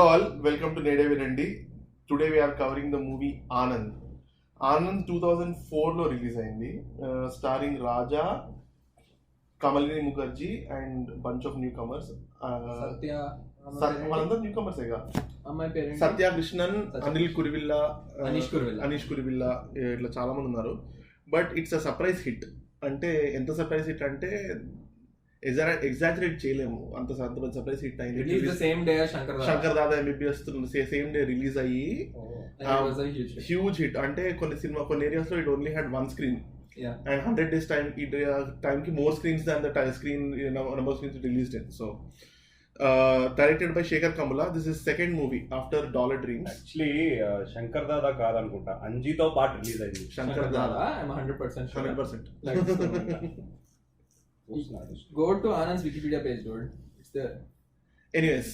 Hello all, welcome to Nede Vinandi. Today we are covering the movie Anand. Anand 2004 లో release అయింది, starring Raja, Kamalini Mukherjee and bunch of newcomers. Satya వాళ్ళందరూ new comers అమ్మాయి పేరు సత్య, కృష్ణన్, అనిల్ కురివిల్లా, అనీష్ కురివిల్లా, ఇట్లా చాలా మంది ఉన్నారు. But it's a surprise hit. అంటే ఎంత సర్ప్రైజ్ హిట్ అంటే ఎగ్జాజరేట్ చేయలేము, అంత పెద్ద సర్ప్రైజ్ హిట్ అయింది. Shankar Dada MBBS same day release అయ్యి హ్యూజ్ హిట్. అంటే కొన్ని ఏరియాస్ లో it only had one screen and 100 days time ki more screens than the screen number of screens released in. So directed by Sekhar Kammula. This is second movie after Dollar Dreams. Actually Shankar Dada కాదనుకుంటా, అంజీతో పాటు release అయింది. Shankar Dada, I'm 100% sure. 100%. Go to Anand's Wikipedia page, dude. It's there. Anyways,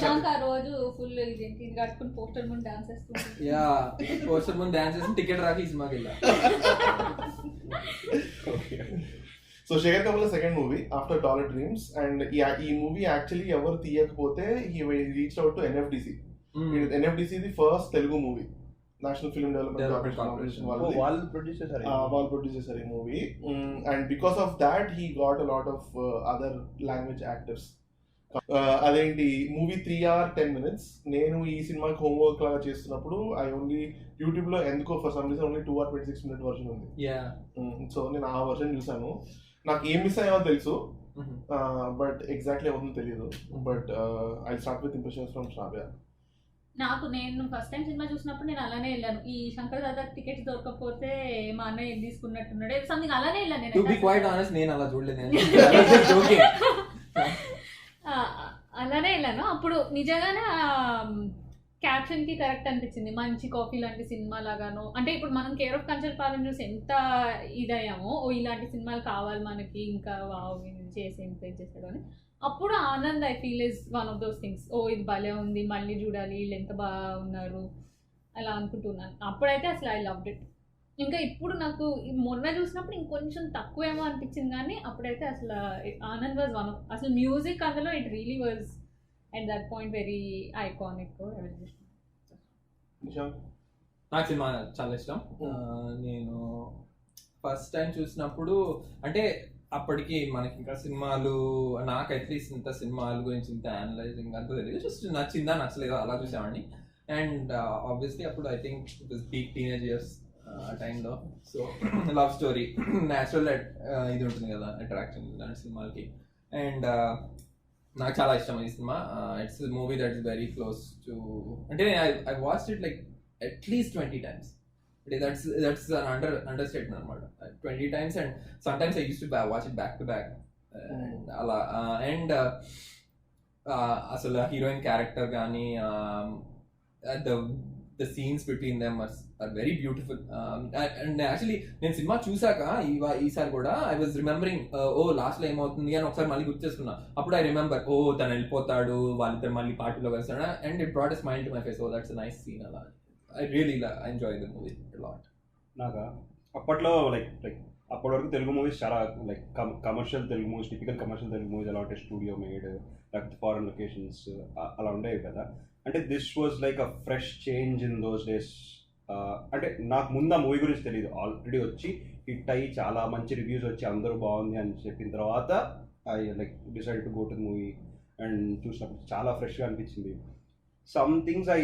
Shankar రోజు full ఇది కట్టుకొని poster ముందు dance చేస్తుంది. Yeah, poster ముందు dance చేసి ticket రాకి సినిమాకి వెళ్ళా. So Sekhar Kammula second movie after Dollar Dreams. And ఈ మూవీ యాక్చువల్లీ ఎవరు తీయకపోతే he reached out to NFDC. NFDC the first Telugu movie, National Film Development Corporation వాళ్ళు ప్రొడ్యూస్ చేశారు ఈ movie. And because of that he got a lot of other language actors. అదేంటి movie 3 hours 10 minutes. నేను ఈ సినిమాకి homework లాగా చేస్తున్నప్పుడు I only YouTube లో ఎందుకో for some reason only 2 hours 26 minute version ఉంది. సో నేను ఆ వర్షన్ చూసాను. నాకు ఏం మిస్ అయ్యామో తెలుసు, బట్ ఎగ్జాక్ట్లీ ఏమవుతుందో తెలియదు. But I start with impressions from Shravya. నేను ఫస్ట్ టైం సినిమా చూసినప్పుడు నేను అలానే వెళ్ళాను. ఈ శంకర్ దాదా టికెట్స్ దొరకకపోతే మా అన్నయ్య తీసుకున్నట్టున్నాడు, సంథింగ్ అలానే వెళ్ళాను. నేను అలా చూడలేదు. అలానే వెళ్ళాను. అప్పుడు నిజంగానే క్యాప్షన్ కి కరెక్ట్ అనిపించింది, మంచి కాఫీ లాంటి సినిమా లాగాను. అంటే ఇప్పుడు మనం కేర్ ఆఫ్ కల్చర్ పాలన చూసి ఎంత ఇదయ్యామో, ఓ ఇలాంటి సినిమాలు కావాలి మనకి, ఇంకా వావ్ చేసి ఎంకరేజ్ చేశాడు అని. అప్పుడు Anand I feel is one of those things. ఓ ఇది భలే ఉంది, మళ్ళీ చూడాలి, వీళ్ళు ఎంత బాగున్నారు అలా అనుకుంటున్నాను. అప్పుడైతే అసలు ఐ లవ్డ్ ఇట్. ఇంకా ఇప్పుడు నాకు మొన్న చూసినప్పుడు ఇంకొంచెం తక్కువేమో అనిపించింది, కానీ అప్పుడైతే అసలు ఆనంద్ వాజ్ వన్ ఆఫ్, అసలు మ్యూజిక్ అందులో it really was at that point very iconic. నాకు సినిమా చాలా ఇష్టం. నేను ఫస్ట్ టైం చూసినప్పుడు అంటే అప్పటికి మనకి ఇంకా సినిమాలు, నాకు అట్లీస్ట్ ఇంత సినిమాల గురించి ఇంత అనలైజింగ్ అంతా తెలియదు. జస్ట్ నచ్చిందా నచ్చలేదా అలా చూసామండి. అండ్ ఆబ్వియస్లీ అప్పుడు I think it was peak teenage years టైంలో. సో లవ్ స్టోరీ, న్యాచురల్ ఇది ఉంటుంది కదా అట్రాక్షన్ ఇలాంటి సినిమాలకి. అండ్ నాకు చాలా ఇష్టం ఈ సినిమా. It's movie that is very close to, అంటే I watched it like at least 20 times. That's an understatement అనమాట. 20 times, and sometimes I used to watch it back to back. అలా అండ్ అసలు హీరోయిన్ క్యారెక్టర్ కానీ the scenes between them are very beautiful. And actually నేను cinema చూసాక ఈసారి కూడా I was remembering, last లో ఏమవుతుంది అని ఒకసారి మళ్ళీ గుర్తు చేసుకున్నా. అప్పుడు ఐ రిమెంబర్, తను వెళ్ళిపోతాడు, వాళ్ళిద్దరు మళ్ళీ పార్టీలో కలిసాడు, and it brought a smile to my face. That's a nice scene. అలా I really enjoy the movie a lot. నాకు అప్పట్లో లైక్ అప్పటి వరకు తెలుగు మూవీస్ చాలా like commercial Telugu movies, typical commercial Telugu movies ఎలా ఉంటే స్టూడియో మేడ్, లేకపోతే ఫారెన్ లొకేషన్స్ అలా ఉండేవి కదా. అంటే this was like a fresh change in those days. అంటే నాకు ముందు ఆ మూవీ గురించి తెలియదు. ఆల్రెడీ వచ్చి హిట్ అయ్యి చాలా మంచి రివ్యూస్ వచ్చి అందరూ బాగుంది అని చెప్పిన తర్వాత I like decide to go to the movie. And చూసినప్పుడు చాలా ఫ్రెష్గా అనిపించింది. Some things I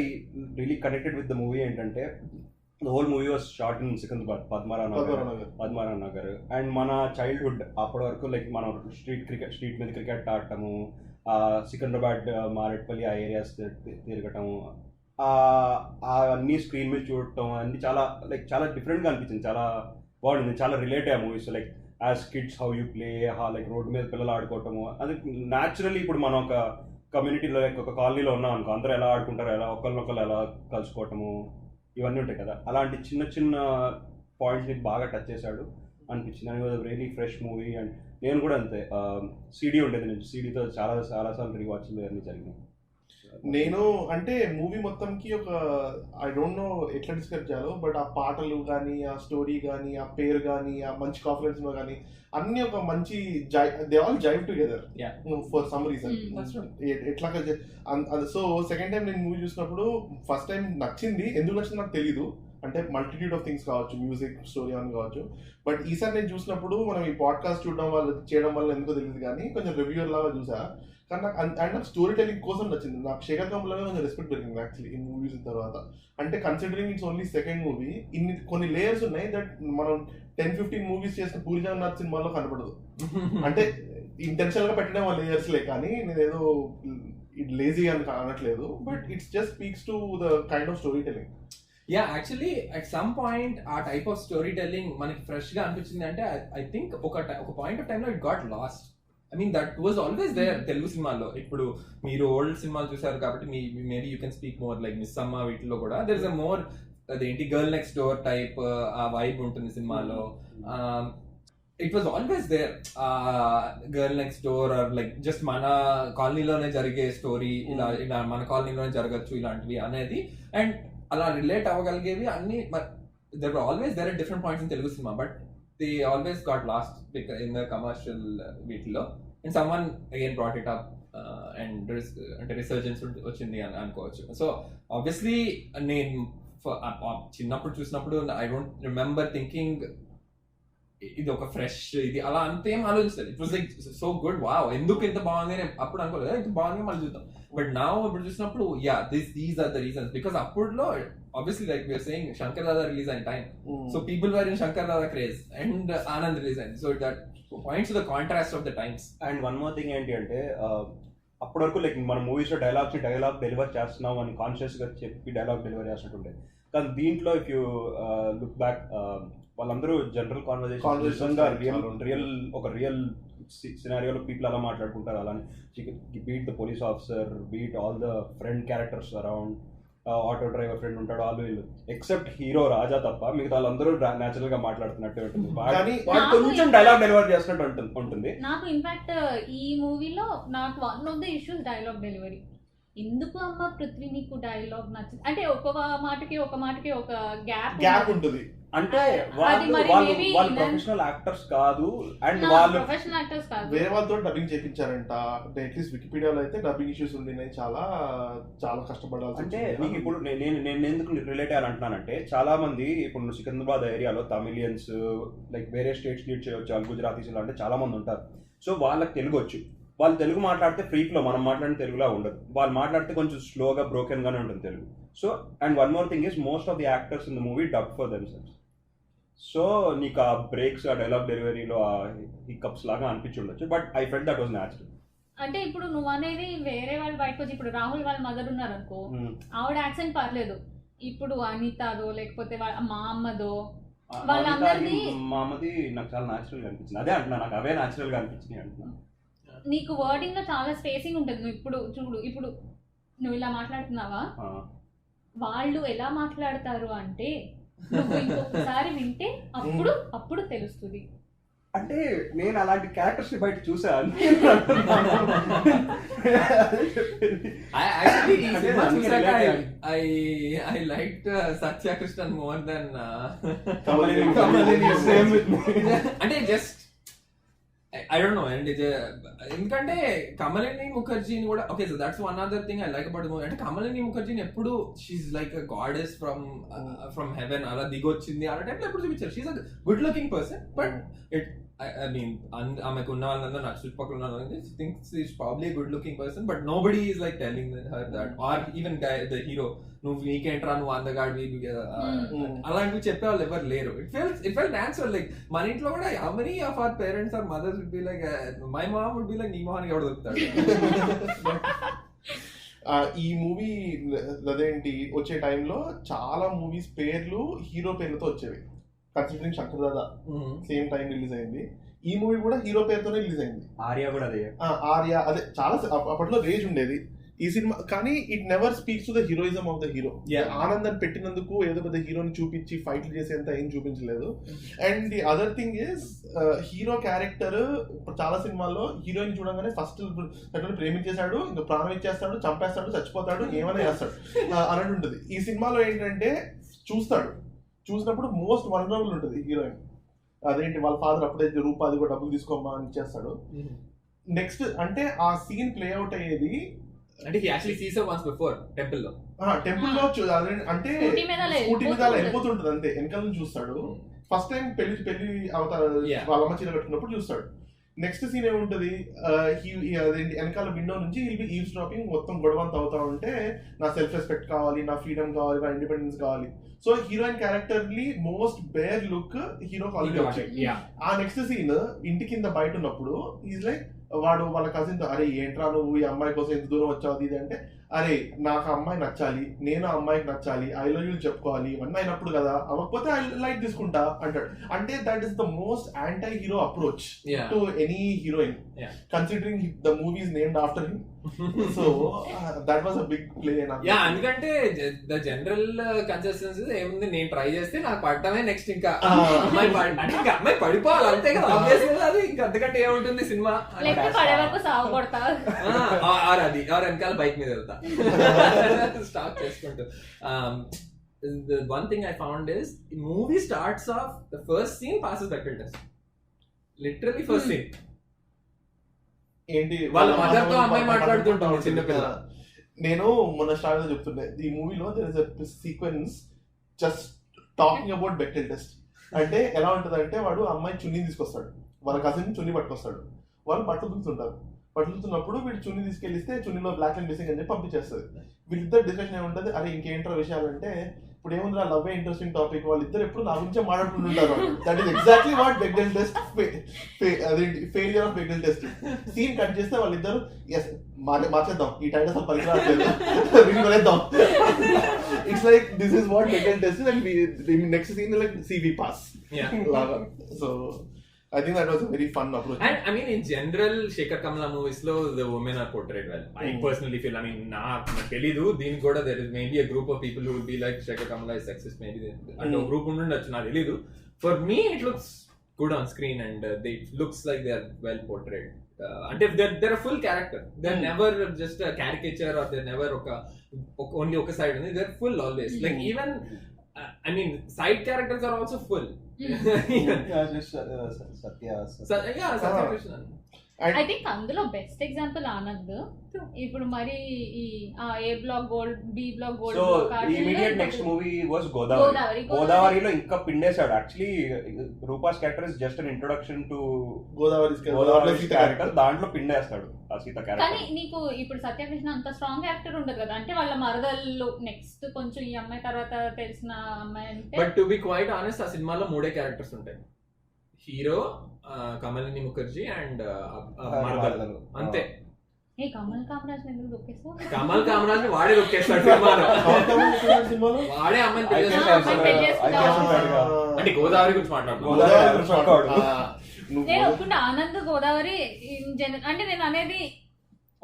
really connected with the movie ఏంటంటే, the whole movie was shot in Secunderabad, Padmanabha Nagar. And మన చైల్డ్హుడ్ అప్పటి వరకు లైక్ మనం స్ట్రీట్ మీద క్రికెట్ ఆడటము, సికింద్రాబాద్, మారేట్పల్లి ఆ ఏరియాస్ తిరగటము, అవన్నీ స్క్రీన్ మీద చూడటం అన్నీ చాలా డిఫరెంట్గా అనిపించింది. చాలా బాగుంది, చాలా రిలేట్ అయ్యే movies. Like as kids how you play, like road మీద పిల్లలు ఆడుకోవటము, అది న్యాచురల్లీ ఇప్పుడు మనం ఒక కమ్యూనిటీలో లైక్ ఒక కాలనీలో ఉన్నాం అనుకో, అందరూ ఎలా ఆడుకుంటారు, ఎలా ఒకరినొకరు ఎలా కలుసుకోవటము, ఇవన్నీ ఉంటాయి కదా. అలాంటి చిన్న చిన్న పాయింట్స్ని బాగా టచ్ చేశాడు అనిపించింది. అని was really fresh movie. And నేను కూడా అంతే, సీడీ ఉండేది, నేను సీడీతో చాలాసార్లు రీవాచ్లు అన్నీ జరిగినాయి. నేను అంటే మూవీ మొత్తంకి ఒక ఐ డోంట్ నో ఎట్లా డిస్క్రైబ్ చేయాలో, బట్ ఆ పాటలు కానీ, ఆ స్టోరీ కానీ, ఆ పేరు కానీ, ఆ మంచి కాన్ఫిడెన్స్ కానీ అన్ని ఒక మంచి they all jive together for some reason. ఎట్లా సో సెకండ్ టైం నేను మూవీ చూసినప్పుడు ఫస్ట్ టైం నచ్చింది, ఎందుకు నచ్చింది నాకు తెలీదు, అంటే మల్టిట్యూడ్ ఆఫ్ థింగ్స్ కావచ్చు, మ్యూజిక్, స్టోరీ అని కావచ్చు. బట్ ఈసారి నేను చూసినప్పుడు మనం ఈ పాడ్కాస్ట్ చేయడం వల్ల ఎందుకో తెలియదు కానీ కొంచెం రివ్యూర్ లాగా చూసా. కానీ నాకు స్టోరీ టెలింగ్ కోసం నచ్చింది. నాకు శేఖర్ కమ్ములాగా కొంచెం రెస్పెక్ట్ పెరిగింది యాక్చువల్లీ ఈ మూవీస్ తర్వాత. అంటే considering it's only second movie, కొన్ని లేయర్స్ ఉన్నాయి దట్ మనం 10-15 మూవీస్ చేసిన పూరి జగన్నాథ్ సినిమాలో కనపడదు. అంటే ఇంటెన్షనల్ గా పెట్టడం ఆ లేయర్స్ లే, కానీ నేనేదో లేజీ అని అనట్లేదు, but it's just speaks to the kind of story telling. Yeah actually at some point ఆ టైప్ ఆఫ్ స్టోరీ టెల్లింగ్ మనకి ఫ్రెష్ గా అనిపించింది. అంటే ఐ థింక్ ఒక పాయింట్ ఆఫ్ టైమ్ లో it got lost. I mean that was always there Telugu సినిమాల్లో. ఇప్పుడు మీరు ఓల్డ్ సినిమాలు చూసారు కాబట్టి maybe you can speak more like Missamma, వీటిలో కూడా దెర్ ఇస్ అ మోర్ అదేంటి గర్ల్ నెక్స్ట్ డోర్ టైప్ ఆ వైబ్ ఉంటుంది సినిమాలో. It was always there girl next door or like just మన కాలనీలోనే జరిగే స్టోరీ, ఇలా మన కాలనీలోనే జరగచ్చు ఇలాంటివి అనేది. అండ్ అలా రిలేట్ అవ్వగలిగేవి అన్ని. There were always there at different points in Telugu cinema, but they always got lost in the commercial వీటిలో. And someone again brought it up and అంటే రిసర్జెన్స్ వచ్చింది అని అనుకోవచ్చు. సో ఆబ్వియస్లీ నేను చిన్నప్పుడు చూసినప్పుడు ఐ డోంట్ రిమెంబర్ థింకింగ్ ఇది ఒక ఫ్రెష్ ఇది అలా అంతేం ఆలోచిస్తారు. It was like so good, wow ఎందుకు ఇంత బాగుంది అని అప్పుడు అనుకోలేదు, ఇంత బాగుంది మళ్ళీ చూద్దాం. బట్ నా ఇప్పుడు చూసినప్పుడు these are the reasons. Because అప్పుడులో obviously like we are saying Shankar Dada release in time, so people were in Shankar Dada craze and Anand release, so that points to the contrast of the times. And one more thing ఏంటి అంటే అప్పటి వరకు like మన movies లో dialogue deliver చేస్తున్నాం అని conscious గా చెప్పి డైలాగ్ డెలివర్ చేస్తున్నట్టుండే. కానీ దీంట్లో ఇఫ్ యూ లుక్ బ్యాక్ వాళ్ళందరూ జనరల్ కాన్వర్సేషన్ గా రియల్ సినారియోలో పీపుల్ అలా మాట్లాడుకుంటారు. అలానే beat the police officer, beat all the friend characters around, auto driver friend ఉంటాడు, వాళ్ళు వీళ్ళు ఎక్సెప్ట్ హీరో రాజా తప్ప మిగతా వాళ్ళందరూ నేచురల్ గా మాట్లాడుతున్నట్టే ఉంటుంది. కొంచెం డైలాగ్ డెలివర్ చేస్తున్నట్టు ఉంటుంది. నాకు ఇన్ఫాక్ట్ ఈ మూవీలో నాకు one of the issues dialogue delivery. ఎందుకు అమ్మ పృథ్వీ నీకు డైలాగ్ నచ్చింది అంటే ఒక మాటకి ఒక గ్యాప్ ఉంటుంది. అంటే వాళ్ళు ప్రొఫెషనల్ యాక్టర్స్ కాదు, అండ్ వాళ్ళు ప్రొఫెషనల్ యాక్టర్స్ కాదు, వేరే వాళ్ళతో డబ్బింగ్ చేయించారంట. అట్లీస్ట్ వికీపీడియాలో అయితే డబ్బింగ్ ఇష్యూస్ ఉన్నాయి, చాలా కష్టపడాలి. అంటే నీకు ఇప్పుడు నేను ఎందుకు రిలేట్ అయ్యాలంటున్నానంటే చాలా మంది ఇప్పుడు సికింద్రాబాద్ ఏరియాలో తమిళియన్స్ లైక్ వేరే స్టేట్స్ లీడ్ చేయవచ్చు, గుజరాతీస్ అంటే చాలా మంది ఉంటారు. సో వాళ్ళకి తెలుగు వచ్చు, వాళ్ళు తెలుగు మాట్లాడితే ఫ్రీక్లో మనం మాట్లాడిన తెలుగులా ఉండదు, వాళ్ళు మాట్లాడితే కొంచెం స్లోగా బ్రోకెన్ గానే ఉంటుంది Telugu. So and one more thing is most of the actors in the movie dub for themselves. So నీకు ఆ బ్రేక్స్, ఆ డైలాగ్ డెలివరీలో ఆ హికప్స్ లాగా అనిపించుండొచ్చు, but I felt that was natural. అంటే ఇప్పుడు నువ్వు అనేది వేరే వాళ్ళు బయటకు వచ్చి, ఇప్పుడు రాహుల్ వాళ్ళ మదర్ ఉన్నారు అనుకో, ఆవిడ యాక్సెంట్ పర్లేదు. ఇప్పుడు అనితాదో లేకపోతే మా అమ్మదో వాళ్ళందరిది, మా అమ్మది నాకు చాలా న్యాచురల్ గా అనిపించింది. అదే అంటున్నా, నాకు అవే న్యాచురల్ గా అనిపించినాయి అంటున్నా. నీకు వర్డింగ్ లో చాలా స్పేసింగ్ ఉంటుంది. నువ్వు ఇప్పుడు చూడు, ఇప్పుడు నువ్వు ఇలా మాట్లాడుతున్నావా, వాళ్ళు ఎలా మాట్లాడతారు అంటే నువ్వు ఇంకొకసారి వింటే అప్పుడు తెలుస్తుంది. అంటే నేను అలాంటి క్యారెక్టర్స్ బయట చూసాను. I liked Satya Krishnan more than Kamalini. Same with me. అంటే just I don't know, and ఎందుకంటే కమలిని ముఖర్జీని కూడా okay, so that's one other thing I like about the movie. అంటే కమలిని ముఖర్జీని ఎప్పుడు she's like a goddess from heaven అలా దిగొచ్చింది అలా టైప్లో ఎప్పుడు చూపించారు. She's a good looking person, but I mean ఆమెకు ఉన్న వాళ్ళందరూ నాకు చుట్టుపక్కల ఉన్న వాళ్ళందరూ thinks is probably good looking person, but nobody is like telling her that, are even the hero నువ్వు వీకెంట్రా, నువ్వు అందగాడివి అలాంటివి చెప్పేవాళ్ళు ఎవరు లేరు. It felt natural. లైక్ మన ఇంట్లో కూడా how many of our parents or mothers would be like my mom would be like నీ మొహానికి ఎవడు దొరుకుతాడు. ఈ మూవీ అదేంటి వచ్చే టైంలో చాలా మూవీస్ పేర్లు హీరో పేర్లతో వచ్చేవి. Considering Shankar Dada same time release అయింది, ఈ మూవీ కూడా హీరో పేరుతోనే రిలీజ్ అయింది. ఆర్య కూడా అదే, ఆర్య అదే చాలా అప్పట్లో రేజ్ ఉండేది. ఈ సినిమా కానీ it never speaks to the heroism of the hero. Anand అని పెట్టినందుకు ఏదో పెద్ద హీరోని చూపించి ఫైట్లు చేసేంత ఏం చూపించలేదు. And the other thing is hero character చాలా సినిమాల్లో హీరోయిన్ చూడగానే ఫస్ట్ ప్రేమించేశాడు, ఇంకా ప్రాణం ఇచ్చేస్తాడు, చంపేస్తాడు, చచ్చిపోతాడు, ఏమైనా చేస్తాడు అన్నట్టు ఉంటుంది. ఈ సినిమాలో ఏంటంటే చూసినప్పుడు మోస్ట్ వల్నరబుల్ ఉంటుంది హీరోయిన్. అదేంటి వాళ్ళ ఫాదర్ అప్పుడే రూపాది కూడా డబ్బులు తీసుకోమ్మా అని ఇచ్చేస్తాడు. నెక్స్ట్ అంటే ఆ సీన్ ప్లే అవుట్ అయ్యేది అంటే he actually sees her once before temple లో అంటే స్కూటీ మీద వెళ్ళిపోతుంటది అంతే, వెనకాల నుంచి చూస్తాడు. ఫస్ట్ టైం పెళ్లి అవుతారు వాళ్ళ అమ్మ చీర కట్టుకున్నప్పుడు చూస్తాడు. నెక్స్ట్ సీన్ ఏముంటది, వెనకాల విండో నుంచి ఈవ్స్ డ్రాపింగ్ మొత్తం గొడవంత అవుతా ఉంటే నా సెల్ఫ్ రెస్పెక్ట్ కావాలి, నా ఫ్రీడమ్ కావాలి, నా ఇండిపెండెన్స్ కావాలి. సో హీరోయిన్ క్యారెక్టర్లీ మోస్ట్ బేర్ లుక్ హీరో కాలేజ్ వచ్చాయి. ఆ నెక్స్ట్ సీన్ ఇంటి కింద బయట ఉన్నప్పుడు ఈజ్ లైక్ వాడు వాళ్ళ కజిన్ తో, అరే ఏంట్రా నువ్వు ఈ అమ్మాయి కోసం ఎంత దూరం వచ్చావు ఇది అంటే, అరే నాకు అమ్మాయి నచ్చాలి, నేను ఆ అమ్మాయికి నచ్చాలి, ఐ లవ్ యూ చెప్పుకోవాలి, ఇవన్నీ అయినప్పుడు కదా, అవ్వకపోతే ఐ లైట్ తీసుకుంటా అంటాడు. అంటే that is the most anti hero approach to any heroine, considering the movie is named after him. So that was a big play. ఎందుకంటే ద జనరల్ కన్సిస్టెన్సీ ఏముంది, నేను ట్రై చేస్తే నాకు పడటమే నెక్స్ట్, ఇంకా అమ్మాయి పడిపోవాలి అంతే కదా, అది ఇంకా అంతకంటే ఏముంటుంది సినిమా. అది వెనకాల బైక్ మీద వెళ్తా స్టార్ట్ చేసుకుంటూ. The one thing I found is the movie starts off, the first scene passes Bechdel test, literally first scene. ఏంటి వాళ్ళ మదర్ తో అమ్మాయి మాట్లాడుతుంటాం చిన్నపిల్ల. నేను మొన్న స్టార్ట్ లో చెప్తుండే, ఈ మూవీలో there is a sequence just talking about Bechdel test. అంటే ఎలా ఉంటది అంటే, వాడు అమ్మాయి చున్నీ తీసుకొస్తాడు, వాళ్ళ కజిన్ చున్నీ పట్టుకొస్తాడు, వాళ్ళు బట్టలు దులుతుంటారు. పట్టుతున్నప్పుడు వీడు చున్నీ తీసుకెళ్ళిస్తే చున్నీలో బ్లాక్ అండ్ మిస్సింగ్ అని చెప్పి పంపించేస్తుంది. వీళ్ళిద్దరు డిస్కషన్ ఏముంటుంది, అరే ఇంకేంటో విషయాలంటే ఇప్పుడు ఏముంది లవ్ ఏ ఇంట్రెస్టింగ్ టాపిక్, వాళ్ళిద్దరు ఎప్పుడు నా గురించే మాట్లాడుకుంటుంటారు. That is exactly what Bechdel test, అదేంటి failure of Bechdel test. Scene cut చేస్తే వాళ్ళిద్దరు ఎస్ మార్చేద్దాం, ఈ టైం అసలు పనికిరాట్లేదు, వినిపడేద్దాం. It's like this is what Bechdel test and next scene like CV pass లాగా. So I think that was a very fun approach. And I mean, in general, Sekhar Kammula movies lo the women are portrayed well. I personally feel, I mean, నాకు తెలీదు, దీనికి కూడా there is maybe a group of people who would be like Sekhar Kammula is sexist, maybe అంటే ఒక group ఉండొచ్చు, నాకు తెలీదు. For me, it looks good on screen and it looks like they are well portrayed. అంటే they're a full character. They're never just a caricature or they're never only ఒక side ఉంది. They're full always. Like even, I mean, side characters are also full. Satya Krishnan. I think అందులో best example Anand. ఇప్పుడు మరి ఈ A black gold, B black gold, so immediate next movie was గోదావరిలో ఇంకా పిండేశాడు. Actually Roopa's character is just an introduction to Godavari character, దాంట్లో పిండేస్తాడు ఆ సీత క్యారెక్టర్. కానీ నీకు ఇప్పుడు సత్యకృష్ణ అంత స్ట్రాంగ్ యాక్టర్ ఉండదు కదా, అంటే వాళ్ళ మరదళ్ళు నెక్స్ట్ కొంచెం ఈ అమ్మాయి తర్వాత తెలిసిన అమ్మాయి అంటే. But to be quite honest, ఆ సినిమాలో 3 క్యారెక్టర్స్ ఉంటాయి, హీరో, కమలిని ముఖర్జీ అండ్ అంతే. కమల్ కామరాజ్ ఎందుకు దొక్కేస్తావు? కమల్ కామరాజ్ వాడే దొక్కేస్తాడు సినిమాలో, వాడే అమ్మాయిని అంటే గోదావరి గురించి మాట్లాడుతున్నాడు. నేను ఒప్పుకుంటే ఆనంద్ గోదావరి అంటే నేను అనేది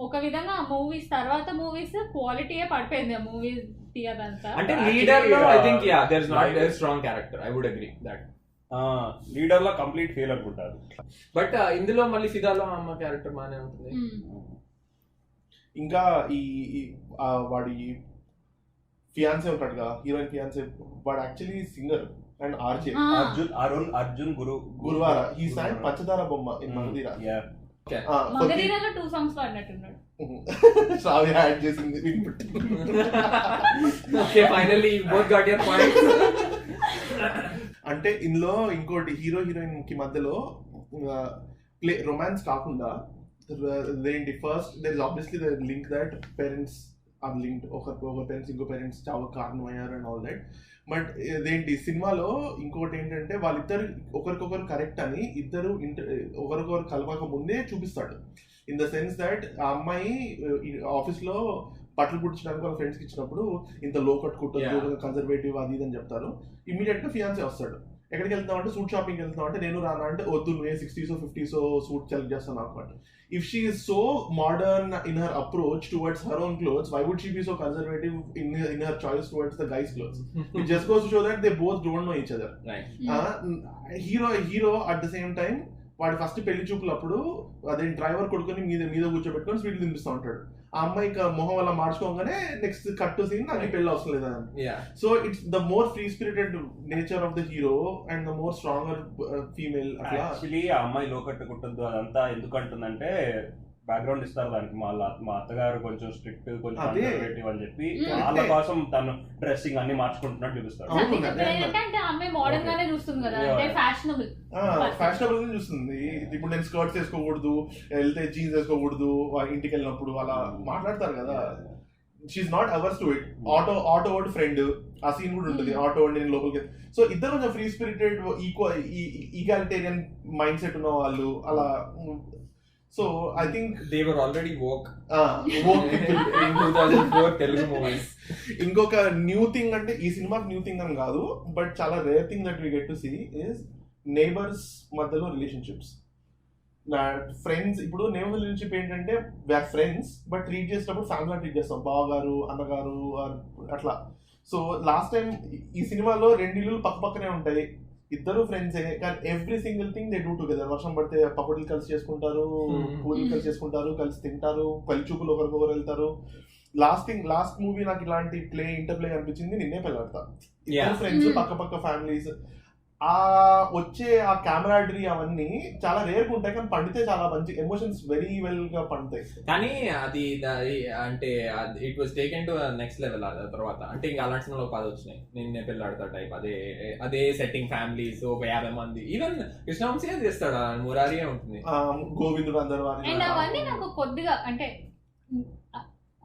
ఒక విధంగా మూవీస్ తర్వాత మూవీస్ క్వాలిటీయే పడిపోయింది, ఆ మూవీస్ తీయదంతా. అంటే లీడర్ లో I think there is not very strong character, I would agree that. Leader లో కంప్లీట్ ఫెయిల్ అనుకుంటారు. బట్ ఇందులో మళ్ళీ ఫిదాలో అమ్మ క్యారెక్టర్ బాగానే ఉంటుంది. ఇంకా ఈ వాడి ఫియాన్సే ఉంటాడుగా, హీరోయిన్ ఫియాన్సే, వాడు actually singer and RJ Arjun Guruvara. He sang Panchadara Bomma in Magadheera. మగధీరలో 2 songs పాడినట్టున్నాడు. శ్రావ్య యాడ్ చేసింది. Okay, finally both got your points. అంటే ఇందులో ఇంకోటి హీరో హీరోయిన్ కి మధ్యలో ప్లే రొమాన్స్ కాకుండా ఏంటి, first there is obviously the link that parents are linked, ఒక పేరెంట్స్ ఇంకో పేరెంట్స్ చావు కారణం అయ్యారు అండ్ ఆల్ దట్. బట్ ఇదేంటి సినిమాలో ఇంకోటి ఏంటంటే వాళ్ళిద్దరు ఒకరికొకరు కరెక్ట్ అని ఇద్దరు ఒకరికొకరు కలవక ముందే చూపిస్తాడు. ఇన్ ద సెన్స్ దట్ ఆ అమ్మాయి ఆఫీస్లో బట్టలు పుట్టించడానికి వాళ్ళ ఫ్రెండ్స్కి ఇచ్చినప్పుడు ఇంత లో కట్టుకుంటుంది, కన్జర్వేటివ్ అది ఇది అని చెప్తారు. ఇమ్మీడియట్ గా ఫియాన్సీ వస్తాడు. ఎక్కడికి వెళ్తున్నావు అంటే సూట్ షాపింగ్ వెళ్తున్నావు అంటే నేను రానా అంటే వద్దు నువ్వు E60s 50s సూట్ సెలెక్ట్ చేస్తాను అనమాట. If she is so modern in her approach towards her own clothes, why would she be so conservative in her choice towards the guys clothes? It just goes to show that they both don't know each other. Hero at the same time వాడు first పెళ్లి చూపులు అప్పుడు అదే driver కొడుకుని మీద కూర్చోబెట్టుకొని స్వీట్లు తినిపిస్తూ ఉంటాడు. ఆ అమ్మాయి మొహం అలా మార్చుకోగానే నెక్స్ట్ కట్ సీన్ నాకు పెళ్లి అవసరం లేదని. So it's the more free spirited nature of the hero and the more stronger female. Actually ఆ అమ్మాయి లోకట్టు కుట్టద్దు అదంతా ఎందుకు అంటుందంటే బ్యాక్గ్రౌండ్ ఇస్తారు దానికి. మా అత్తగారు కొంచెం స్ట్రిక్ట్, కొంచెం కన్సర్వేటివ్ అని చెప్పి వాళ్ళ కోసం తను డ్రెస్సింగ్ అన్ని మార్చుకుంటున్నట్టు చూపిస్తాడు. ఫ్యాషనబుల్ గా చూస్తుంది. ఇప్పుడు నేను స్కర్ట్స్ వేసుకోకూడదు, వెళ్తే జీన్స్ వేసుకోకూడదు ఇంటికి వెళ్ళినప్పుడు అలా మాట్లాడతారు కదా. She's not averse to it. Auto వాడు ఫ్రెండ్ ఆ సీన్ కూడా ఉంటుంది. ఆటో వాడి నేను లోపలికి. సో ఇద్దరు కొంచెం free spirited egalitarian mindset ఉన్న వాళ్ళు అలా. So I think they were already woke people in 2004 Telugu movies. ఇంకొక న్యూ థింగ్ అంటే ఈ సినిమాకి న్యూ థింగ్ అని కాదు, బట్ చాలా rare thing that we get to see is neighbours మధ్యలో రిలేషన్షిప్స్. ఫ్రెండ్స్ ఇప్పుడు నేబర్ రిలేషన్షిప్ ఏంటంటే వీఆర్ ఫ్రెండ్స్ బట్ ట్రీట్ చేసేటప్పుడు ఫ్యామిలీ ట్రీట్ చేస్తాం, బావగారు అన్నగారు అట్లా. సో లాస్ట్ టైం ఈ సినిమాలో 2 ఇల్లు పక్క పక్కనే ఉంటాయి, ఇద్దరు ఫ్రెండ్సే, కానీ every single thing they do together. వర్షం పడితే పకోడీలు కలిసి చేసుకుంటారు, పూరీలు కలిసి చేసుకుంటారు, కలిసి తింటారు, పెళ్లి చూపులు ఒకరికొకరు వెళ్తారు. లాస్ట్ మూవీ నాకు ఇలాంటి ఇంటర్ ప్లే అనిపించింది నిన్నే పెళ్ళాడతా. ఇద్దరు ఫ్రెండ్స్ పక్క పక్క ఫ్యామిలీస్, వచ్చే ఆ కెమెరాడరీ అవన్నీ చాలా రేర్ గా ఉంటాయి, కానీ పండితే చాలా మంచి ఎమోషన్స్ వెరీ వెల్ గా పండుతాయి. కానీ అది అంటే it was taken to next level. తర్వాత అంటే ఇంకా అలాంటి సినిమాలో 10 వచ్చినాయి. నిన్నే పెళ్ళాడతా టైప్, అదే సెట్టింగ్, ఫ్యామిలీస్ ఒక 50 మంది. ఈవెన్ కృష్ణవంశీ చేస్తాడు, మురారియే ఉంటుంది, గోవిందుడు అందరు అవన్నీ నాకు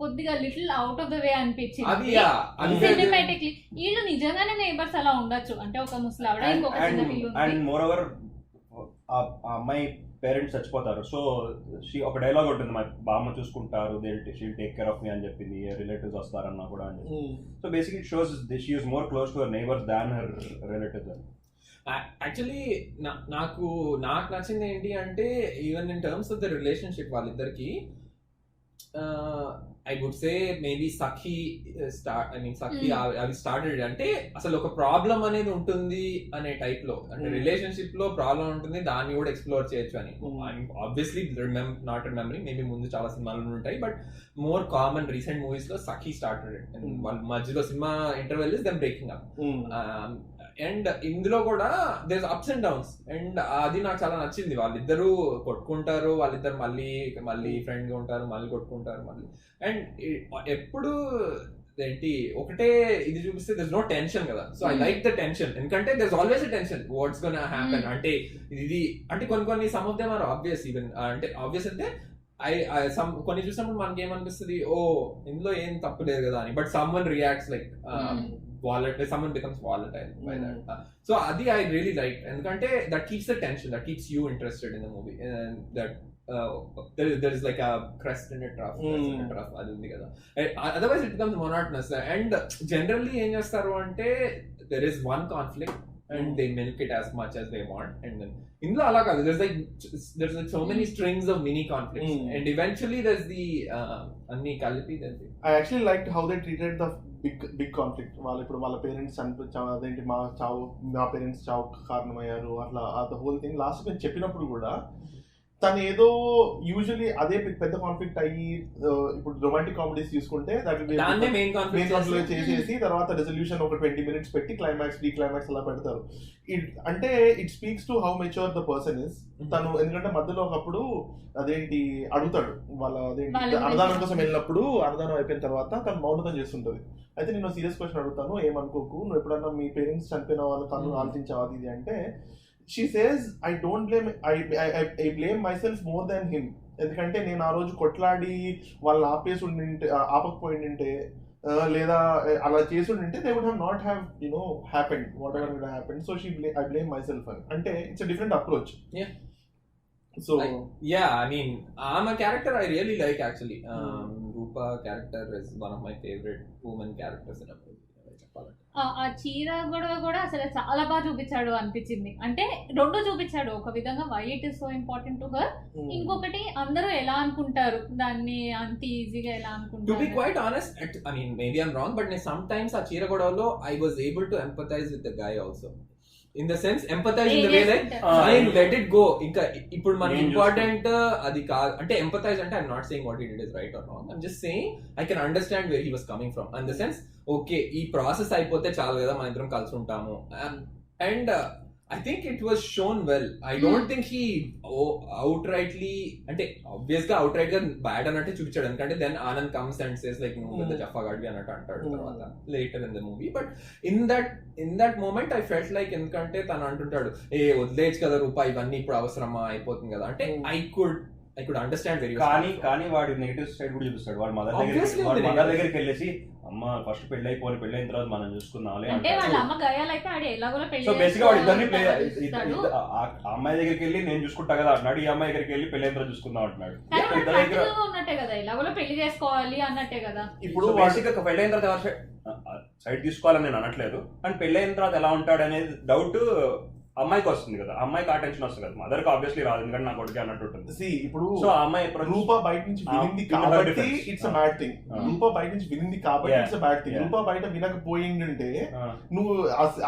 కొద్దిగా little out of the way అనిపించింది. సినిమాటిక్లీ వీళ్ళు నిజంగానే నేబర్స్ అలా ఉండొచ్చు అంటే ఒక ముసలావిడ ఇంకొక చిన్న పిల్ల ఉంది. అండ్ మోర్ ఓవర్ ఆ అమ్మాయి పేరెంట్స్ చచ్చిపోతారు. సో ఒక డైలాగ్ ఉంటుంది, మా బామ్మ చూసుకుంటారు, షీల్ టేక్ కేర్ ఆఫ్ మీ అని చెప్పింది, రిలేటివ్స్ వస్తారన్నా కూడా అని చెప్పి. So basically it shows she is more close to her neighbours than her relatives. Actually నాకు నచ్చింది ఏంటి అంటే even in terms of the relationship వాళ్ళిద్దరికి, I would say maybe Sakhi అవి స్టార్టెడ్ అంటే అసలు ఒక ప్రాబ్లం అనేది ఉంటుంది అనే టైప్ లో, అంటే రిలేషన్షిప్ లో ప్రాబ్లం ఉంటుంది, దాన్ని కూడా ఎక్స్ప్లోర్ చేయొచ్చు అని. ఆబ్వియస్లీ నాట్ రిమెంబరింగ్, మేబీ ముందు చాలా సినిమాలు ఉంటాయి, but more common recent movies లో సఖీ స్టార్టెడ్. వాళ్ళ మధ్యలో సినిమా interval is them breaking up. And ఇందులో కూడా there ups and downs, and అది నాకు చాలా నచ్చింది. వాళ్ళిద్దరూ కొట్టుకుంటారు, వాళ్ళిద్దరు మళ్ళీ ఫ్రెండ్ గా ఉంటారు, మళ్ళీ కొట్టుకుంటారు మళ్ళీ. అండ్ ఎప్పుడు ఏంటి ఒకటే ఇది చూపిస్తే there's no tension కదా. So I like the tension, ఎందుకంటే there's always a tension what's gonna happen. అంటే ఇది అంటే కొన్ని some of them are obvious, even అంటే obvious అంటే కొన్ని చూసినప్పుడు మనకి ఏమనిపిస్తుంది, ఓ ఇందులో ఏం తప్పు లేదు కదా అని, but someone reacts like someone becomes volatile by that. So adi I really liked, ఎందుకంటే that keeps the tension, that keeps you interested in the movie, and that there is like a crest in a trough, అది ఉంది కదా. Otherwise it becomes monotonous, and generally ఏం చేస్తారు అంటే there is one conflict and they milk it as much as they want, and then ఇందులో అలా కాదు, there's like so many strings of mini conflicts, and eventually there's the అన్ని కలిపి. I actually liked how they treated the big conflict. వాళ్ళ parents అదేంటి మా parents చావు కారణమయ్యారు అట్లా, ద హోల్ థింగ్ లాస్ట్ నేను చెప్పినప్పుడు కూడా తను ఏదో యూజువల్లీ అదే పెద్ద కాన్ఫ్లిక్ట్ అయ్యి, ఇప్పుడు రొమాంటిక్ కామెడీస్ చూసుకుంటే మెయిన్ కాన్ఫ్లిక్ట్ చేసేసి తర్వాత రెజల్యూషన్ ఒక 20 minutes పెట్టి క్లైమాక్స్ అలా పెడతారు. అంటే it speaks to how mature the person is. తను ఎందుకంటే మధ్యలో ఒకప్పుడు అదేంటి అడుగుతాడు, వాళ్ళ అదేంటి అన్నదానం కోసం వెళ్ళినప్పుడు అన్నదానం అయిపోయిన తర్వాత తను మౌనతం చేస్తుంటది. అయితే నేను సీరియస్ క్వశ్చన్ అడుగుతాను, ఏమనుకోకు, నువ్వు ఎప్పుడన్నా మీ పేరెంట్స్ చనిపోయిన వాళ్ళ కన్ను ఆలోచించావు అది ఇది అంటే, she says I don't blame, I blame myself more than him. ఎందుకంటే నేను ఆ రోజు కొట్లాడి వాళ్ళని ఆపకపోయింటే లేదా అలా చేసి ఉంటే they would have not have happened whatever would have happened. So I blame myself అంటే it's a different approach. So I mean I'm a character I really like actually. Rupa character is one of my favorite woman characters in a movie. ఆ చీర గొడవ కూడా అసలు చాలా బాగా చూపించాడు అనిపించింది. అంటే రెండు చూపించాడు, ఒక విధంగా why it is so important to her, ఇంకొకటి అందరూ ఎలా అనుకుంటారు దాన్ని, అంత ఈజీగా ఎలా అనుకుంటారు. To be quite honest, I mean maybe I'm wrong, but నేను సమ్ టైమ్స్ ఆ చీర గొడవలో I was able to empathise with the guy also. In the sense, empathize in the way that fine, let it go. ఇంకా ఇప్పుడు మన important అది కాదు అంటే empathize అంటే I'm not saying what he did is right or wrong. I'm just saying I can understand where he was coming from. In the sense, okay, ఈ process అయిపోతే చాలు కదా మన ఇద్దరం కలిసి ఉంటాము. And I think it was shown well. I don't think he outrightly, అంటే obvious గా outright గా bad అన్నట్టు చూపించాడు. ఎందుకంటే then Anand comes and says like నువ్వు పెద్ద జఫాగాడివి అన్నట్టు అంటాడు తర్వాత later in the movie. But in that moment I felt like, ఎందుకంటే తను అంటుంటాడు వదిలేయచ్చు కదా రూపాయి, ఇవన్నీ ఇప్పుడు అవసరమా, అయిపోతుంది కదా అంటే I could understand very well. కానీ వాడి నెగటివ్ సైడ్ కూడా చూపిస్తాడు. వాడు మదర్ దగ్గరికి వెళ్ళేసి అమ్మ ఫస్ట్ పెళ్లి అయిన తర్వాత మనం చూసుకుందాం అంటే వాళ్ళ అమ్మ గయాలైతే ఆడ ఎలాగోలా పెళ్లి. సో బేసిక్ గా వాడు ఇద్దరిని ఆ అమ్మాయి దగ్గరికి వెళ్ళి నేను చూసుకుంటా కదా అంటున్నాడు, ఈ అమ్మాయి దగ్గరికి వెళ్ళి పెళ్లి అయిన తర్వాత చూసుకుందాం అంటున్నాడు. ఉన్నట్టే కదా, ఎలాగోలా పెళ్లి చేసుకోవాలి అన్నట్టే కదా. ఇప్పుడు బేసిక్ గా పెళ్లి అయిన తర్వాత సైడ్ తీసుకోవాలని నేను అనట్లేదు, అండ్ పెళ్లి అయిన తర్వాత ఎలా ఉంటాడు అనేది డౌట్ అమ్మాయికి వస్తుంది కదా, అమ్మాయికి ఆ టెన్షన్ వస్తుంది కదా, మదర్ కి ఆబ్వియస్లీ రాదు ఎందుకంటే నా కొడుకు అన్నట్టు ఉంటుంది. ఇప్పుడు సో ఆ అమ్మాయి రూపా బయట నుంచి వినింది కాబట్టి ఇట్స్ అ బ్యాడ్ థింగ్. రూపా బయట నుంచి వినింది కాబట్టి ఇట్స్ అ బ్యాడ్ థింగ్. రూపా బయట వినకపోయిందంటే నువ్వు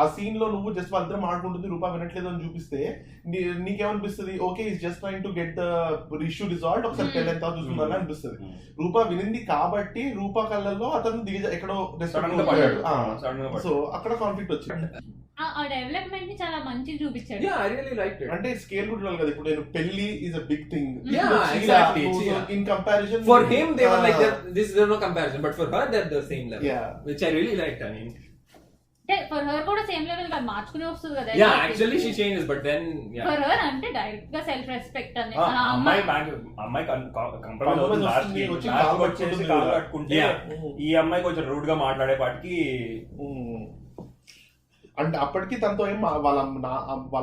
ఆ సీన్ లో నువ్వు జస్ట్ వాళ్ళిద్దరం మాట్లాడుకుంటుంది, రూపా వినట్లేదు అని చూపిస్తే నీకేమనిపిస్తుంది? Okay is just trying to get the issue resolve, ఒకసారి పెళ్ళి ఎంత చూసుకుందా అనిపిస్తుంది. రూపా వినింది కాబట్టి రూపా కళ్ళల్లో అతను ఎక్కడో పడ్డాడు. సో అక్కడ కాన్ఫ్లిక్ట్ వచ్చింది. ఆ డెవలప్మెంట్ ని చాలా మంచిగా చూపించాడు. Yeah, I really liked it. అంటే స్కేల్ కూడా ఉండాలి కదా. ఇప్పుడు నేను పెళ్లి is a big thing. Yeah, exactly. In comparison, for him they were like there's no comparison, but for her they're the same level. Yeah, which I really liked. I mean, for her కూడా same level గా మార్చుకునే వస్తుంది కదా. Yeah, actually she changes, but then yeah, for her అంటే direct గా self respect అనే అమ్మాయి compromise అవుతుంది. లాస్ట్ వచ్చేసి కాలు కట్టుకుంటే ఈ అమ్మాయి కొంచెం రూడ్ గా మాట్లాడే పాటికి అంటే అప్పటికి తనతో ఏం వాళ్ళ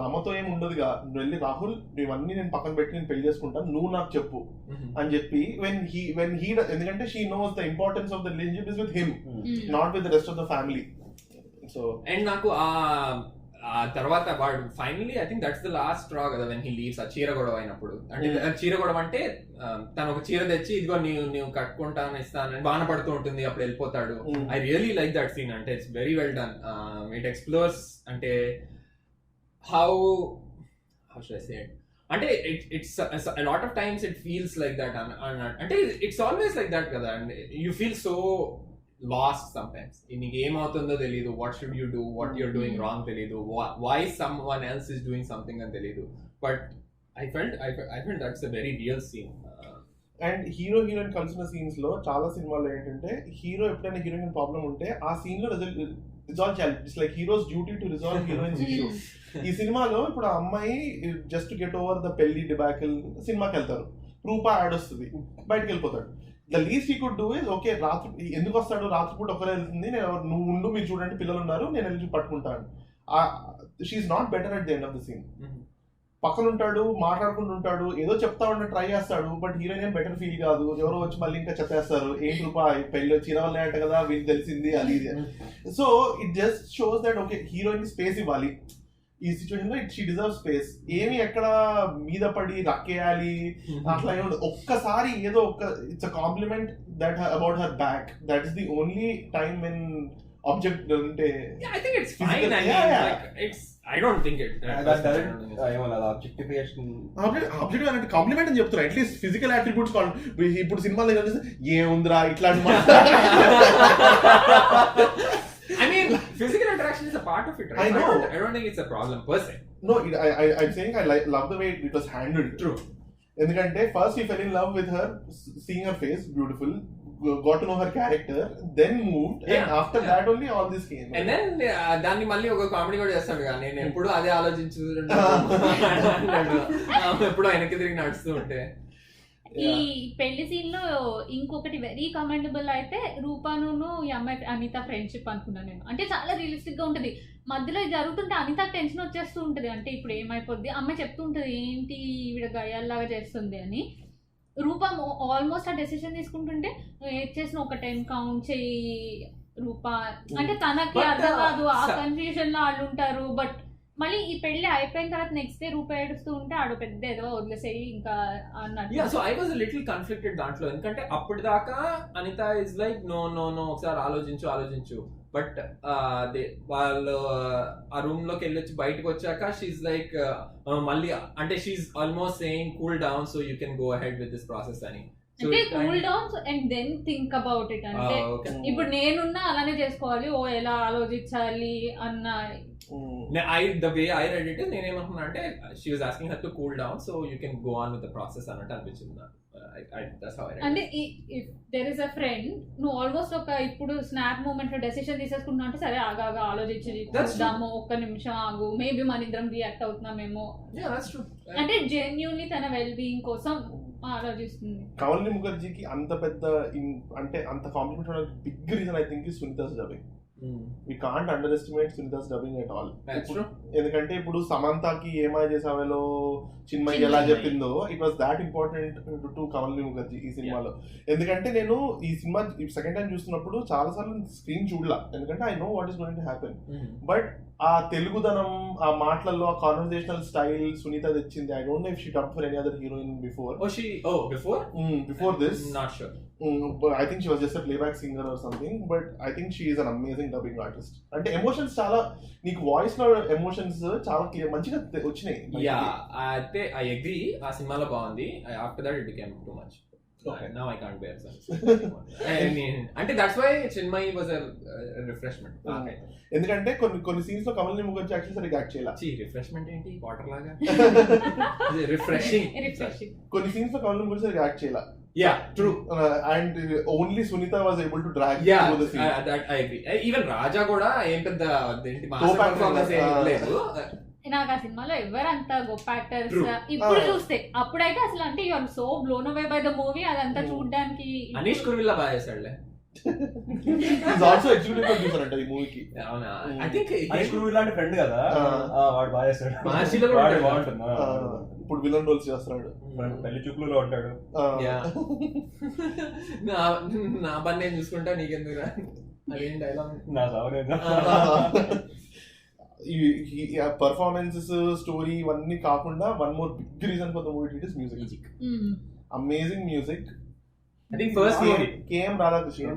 అమ్మతో ఏం ఉండదుగా, నువ్వు వెళ్ళి రాహుల్ ఇవన్నీ నేను పక్కన పెట్టి నేను పెళ్లి చేసుకుంటాను, నువ్వు నాకు చెప్పు అని చెప్పి when he ఎందుకంటే she knows the importance of the relationship is with him, not with the rest of the family. So and నాకు ఆ తర్వాత వాడు finally I think that's the last straw కదా when he leaves. ఆ చీర గొడవ అయినప్పుడు, అంటే చీర గొడవ అంటే తను ఒక చీర తెచ్చి ఇదిగో నీవు కట్టుకుంటాను ఇస్తాను బాణ పడుతూ ఉంటుంది, అప్పుడు వెళ్ళిపోతాడు. I really like that scene. అంటే it's very well done. It explores అంటే how should I say it, అంటే it's a lot of times it feels like that అంటే it's always like that కదా, and you feel so lost sometimes. నీకు ఏమవుతుందో తెలియదు, what should you do, what you're doing wrong తెలియదు, why someone else is doing something అని తెలియదు. But I felt that's a very real scene. And heroine కలిసిన scenes లో చాలా సినిమాల్లో ఏంటంటే హీరో ఎప్పుడైనా హీరోయిన్ ప్రాబ్లం ఉంటే ఆ సీన్ లో రిజాల్వ్ చేయాలి. It's like heroes duty to resolve heroines issue. ఈ సినిమాలో ఇప్పుడు ఆ అమ్మాయి జస్ట్ గెట్ ఓవర్ ద పెళ్లి డిబాకిల్ సినిమాకి వెళ్తారు, రూపా యాడ్ వస్తుంది, బయటకు వెళ్ళిపోతాడు. The least he could do is okay రాత్రి ఎందుకు వస్తాడు, రాత్రిపూట ఒకరే వెళ్తుంది, నువ్వు ఉండు మీరు చూడండి పిల్లలు ఉన్నారు నేను వెళ్ళి పట్టుకుంటాను. She's not better at the end of the scene. పక్కన ఉంటాడు, మాట్లాడుకుంటూ ఉంటాడు, ఏదో చెప్తా ఉంటే ట్రై చేస్తాడు, బట్ హీరోయిన్ ఏం బెటర్ ఫీల్ కాదు. ఎవరో వచ్చి మళ్ళీ ఇంకా చెప్పేస్తారు ఏంటి రూపాయి పెళ్లి చీర వల్లే అంట కదా వీళ్ళు తెలిసింది అది ఇది. So it just shows that okay heroine space ఇవ్వాలి ఈ సిచ్యువేషన్ లో, షీ డిజర్వ్ స్పేస్. ఏమి ఎక్కడ మీద పడి రక్కేయాలి అట్లా ఏమి ఒక్కసారి ఏదో it's a compliment that about her back. That is the only time when object అంటే I think it's fine. I mean, like it's I don't think it objective అంటే కాంప్లిమెంట్ అని చెప్తున్నా. అట్లీస్ట్ ఫిజికల్ అట్రిబ్యూట్స్ ఇప్పుడు సినిమాలో ఏముందిరా ఇట్లాంటి I mean, physical attraction is a part of it, right? I know. I don't think it's a problem per se. No, I'm saying I love the way it was handled. True. ఎందుకంటే first he fell in love with her, seeing her face beautiful, got to know her character, then moved, and after that only all this came. And then దాన్ని మళ్ళీ ఒక comedy కూడా చేస్తాడు కదా, నేను ఎప్పుడు అదే ఆలోచించుకుంటూ ఎప్పుడు ఆయనకి తిరిగి నడుస్తూ ఉంటే. ఈ పెళ్లి సీన్ లో ఇంకొకటి వెరీ కమెండబుల్ అయితే రూపాను ఈ అమ్మాయి అనిత ఫ్రెండ్షిప్ అనుకున్నాను నేను. అంటే చాలా రియలిస్టిక్ గా ఉంటది, మధ్యలో జరుగుతుంటే అనిత టెన్షన్ వచ్చేస్తూ ఉంటది, అంటే ఇప్పుడు ఏమైపోద్ది, అమ్మాయి చెప్తూ ఉంటది ఏంటి ఈవిడ గయాల్లాగా చేస్తుంది అని. రూపం ఆల్మోస్ట్ ఆ డెసిషన్ తీసుకుంటుంటే ఏది చేసిన ఒక 10 కౌంట్ చెయ్యి రూప అంటే తనకి అర్థం కాదు, ఆ కన్ఫ్యూజన్ లో వాళ్ళు ఉంటారు. బట్ మళ్ళీ ఈ పెళ్లి అయిపోయిన తర్వాత నెక్స్ట్ డే రూప ఏడుస్తూ ఉంటే ఆడు పెద్ద ఏదో వదిలేసేయి ఇంకా అన్నట్టు. So I was little conflicted దాంట్లో, ఎందుకంటే అప్పటిదాకా Anita is like no no no ఒకసారి ఆలోచించు, బట్ వాళ్ళు ఆ రూమ్ లోకి వెళ్ళొచ్చి బయటకు వచ్చాక షీఈ్ లైక్ మళ్ళీ అంటే she's almost saying cool down so you can go ahead with this process అని. అంటే cool down and then think about it. అంటే ఇప్పుడు నేనున్నా అలానే చేసుకోవాలి, ఎలా ఆలోచించాలి అన్న. the way I read it is నేనేమనుకున్నా అంటే she was asking her to cool down so you can go on with the process అన్నట్టు అనిపించింది నాకు. That's how I read it. అంటే if there is a friend నువ్వు almost ఒక ఇప్పుడు snap moment లో డెసిషన్ తీసేసుకుంటున్నా అంటే సరే ఆగా ఆలోచించి చూద్దాము, ఒక్క నిమిషం ఆగు, మేబీ మన ఇద్దరం రియాక్ట్ అవుతున్నామేమో. అంటే జెన్యూన్లీ తన వెల్ బీయింగ్ కోసం ఆలోచిస్తుంది. కమలిని ముఖర్జీకి అంత పెద్ద అంటే అంత compliment big reason I think is Sunitha's dubbing. We can't underestimate Sunita's dubbing at all. ఎందుకంటే ఇప్పుడు సమంతకి ఏమై చేసావేలో చిన్మయి ఎలా చెప్పిందో it was that important to Kamalini Mukherjee ఈ సినిమాలో. ఎందుకంటే నేను ఈ సినిమా సెకండ్ టైం చూస్తున్నప్పుడు చాలా సార్లు స్క్రీన్ చూడలా, ఎందుకంటే I know what is going to happen. But ఆ తెలుగుదనం, ఆ మాటలలో ఆ కాన్వర్సేషనల్ స్టైల్ సునీత తెచ్చింది. I don't no if she dubbed for any other heroine before. Before this not sure. I think she was just a playback singer or something, but I think she is an amazing dubbing artist. అంటే emotions చాలా నీకు voice లో emotions చాలా clear మంచిగా వచ్చినాయి. అయితే I agree, ఆ సినిమాలో బాగుంది. After that it became too much. Now I can't bear such. I mean, అంటే that's why Chinmay was a refreshment. ఎందుకంటే కొన్ని సీన్స్ లో కమలిని ముఖర్జీ యాక్చువల్లీ సరిగ్గా యాక్ట్ చేయాలి. రిఫ్రెష్మెంట్ ఏంటి, వాటర్ లాగా రిఫ్రెషింగ్. కొన్ని సీన్స్ లో కమలిని ముఖర్జీ సరిగ్గా యాక్ట్ చేయాలి. Yeah, true. And only Sunita was able to drag through the scene. That I agree. Even Raja కూడా ఏం పెద్ద మాస్ పర్ఫార్మెన్స్ ఏం లేదు. నాకు ఆ సినిమాలో ఎవరంతా గొప్ప యాక్టర్స్ ఇప్పుడు చూస్తే, అప్పుడైతే అసలు అంటే you are so blown away by the movie. అదంతా చూడడానికి అనీష్ కుర్విల్లా బాగా చేశాడులే. He's also executive producer అంట ఈ మూవీకి. అవునా? I think అనీష్ కుర్విల్లా అంటే ఫ్రెండ్ కదా, వాడు బాగా చేస్తాడు. మార్చిలో కూడా బాగుంటుంది. ఇప్పుడు విలన్ రోల్స్ చేస్తున్నాడు, పెళ్లి చూపులో ఉంటాడు. నా పని నేను చూసుకుంటా, నీకెందుకు అదేం డైలాగ్ నా సావలేదు. పర్ఫార్మెన్సెస్, స్టోరీ ఇవన్నీ కాకుండా one more big reason for the movie it is music. Amazing music. I think first movie K.M Radhakrishna.